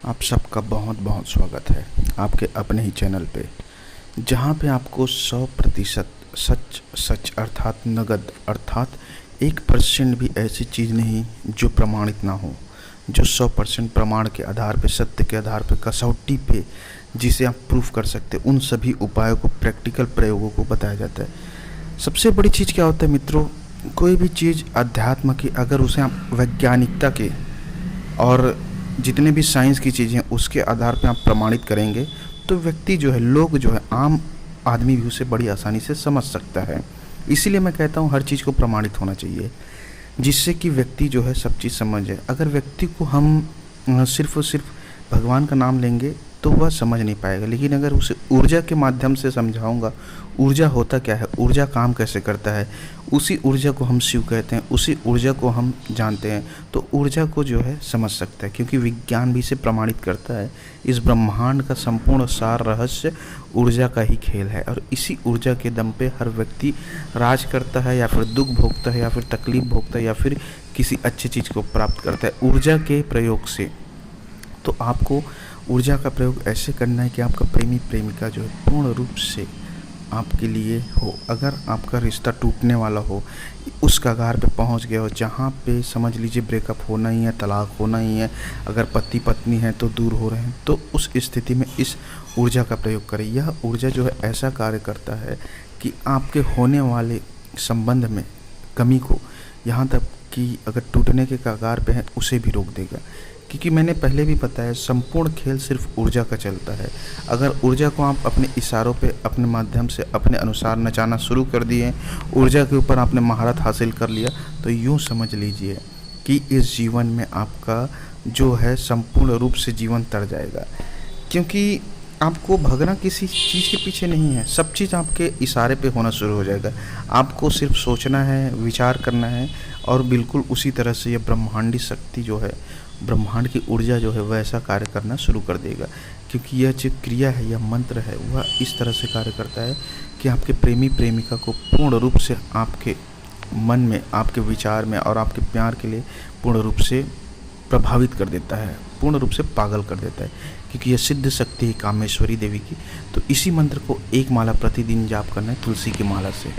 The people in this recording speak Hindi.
आप सबका बहुत बहुत स्वागत है आपके अपने ही चैनल पे, जहाँ पे आपको 100% सच सच अर्थात नगद अर्थात 1% भी ऐसी चीज़ नहीं जो प्रमाणित ना हो, जो 100% प्रमाण के आधार पे, सत्य के आधार पे, कसौटी पे जिसे आप प्रूफ कर सकते, उन सभी उपायों को, प्रैक्टिकल प्रयोगों को बताया जाता है। सबसे बड़ी चीज़ क्या होता है मित्रों, कोई भी चीज़ अध्यात्म की अगर उसे आप वैज्ञानिकता के और जितने भी साइंस की चीज़ें उसके आधार पे आप प्रमाणित करेंगे तो व्यक्ति जो है, लोग जो है, आम आदमी भी उसे बड़ी आसानी से समझ सकता है। इसीलिए मैं कहता हूँ हर चीज़ को प्रमाणित होना चाहिए, जिससे कि व्यक्ति जो है सब चीज़ समझे। अगर व्यक्ति को हम सिर्फ और सिर्फ भगवान का नाम लेंगे तो वह समझ नहीं पाएगा, लेकिन अगर उसे ऊर्जा के माध्यम से समझाऊंगा, ऊर्जा होता क्या है, ऊर्जा काम कैसे करता है, उसी ऊर्जा को हम शिव कहते हैं, उसी ऊर्जा को हम जानते हैं, तो ऊर्जा को जो है समझ सकता है, क्योंकि विज्ञान भी इसे प्रमाणित करता है। इस ब्रह्मांड का संपूर्ण सार रहस्य ऊर्जा का ही खेल है, और इसी ऊर्जा के दम पे हर व्यक्ति राज करता है, या फिर दुख भोगता है, या फिर तकलीफ भोगता है, या फिर किसी अच्छी चीज़ को प्राप्त करता है ऊर्जा के प्रयोग से। तो आपको ऊर्जा का प्रयोग ऐसे करना है कि आपका प्रेमी प्रेमिका जो है पूर्ण रूप से आपके लिए हो। अगर आपका रिश्ता टूटने वाला हो, उस कगार पे पहुंच गया हो जहां पे समझ लीजिए ब्रेकअप होना ही है, तलाक होना ही है, अगर पति पत्नी है तो दूर हो रहे हैं, तो उस स्थिति में इस ऊर्जा का प्रयोग करें। यह ऊर्जा जो है ऐसा कार्य करता है कि आपके होने वाले संबंध में कमी को, यहाँ तक कि अगर टूटने के कगार पे है उसे भी रोक देगा। क्योंकि मैंने पहले भी बताया, संपूर्ण खेल सिर्फ ऊर्जा का चलता है। अगर ऊर्जा को आप अपने इशारों पे, अपने माध्यम से, अपने अनुसार नचाना शुरू कर दिए, ऊर्जा के ऊपर आपने महारत हासिल कर लिया, तो यूँ समझ लीजिए कि इस जीवन में आपका जो है संपूर्ण रूप से जीवन तर जाएगा। क्योंकि आपको भगना किसी चीज़ के पीछे नहीं है, सब चीज़ आपके इशारे पे होना शुरू हो जाएगा। आपको सिर्फ सोचना है, विचार करना है, और बिल्कुल उसी तरह से ये ब्रह्मांडी शक्ति जो है, ब्रह्मांड की ऊर्जा जो है वह ऐसा कार्य करना शुरू कर देगा। क्योंकि यह जो क्रिया है, यह मंत्र है, वह इस तरह से कार्य करता है कि आपके प्रेमी प्रेमिका को पूर्ण रूप से आपके मन में, आपके विचार में और आपके प्यार के लिए पूर्ण रूप से प्रभावित कर देता है, पूर्ण रूप से पागल कर देता है। क्योंकि यह सिद्ध शक्ति है कामेश्वरी देवी की। तो इसी मंत्र को एक माला प्रतिदिन जाप करना है तुलसी की माला से।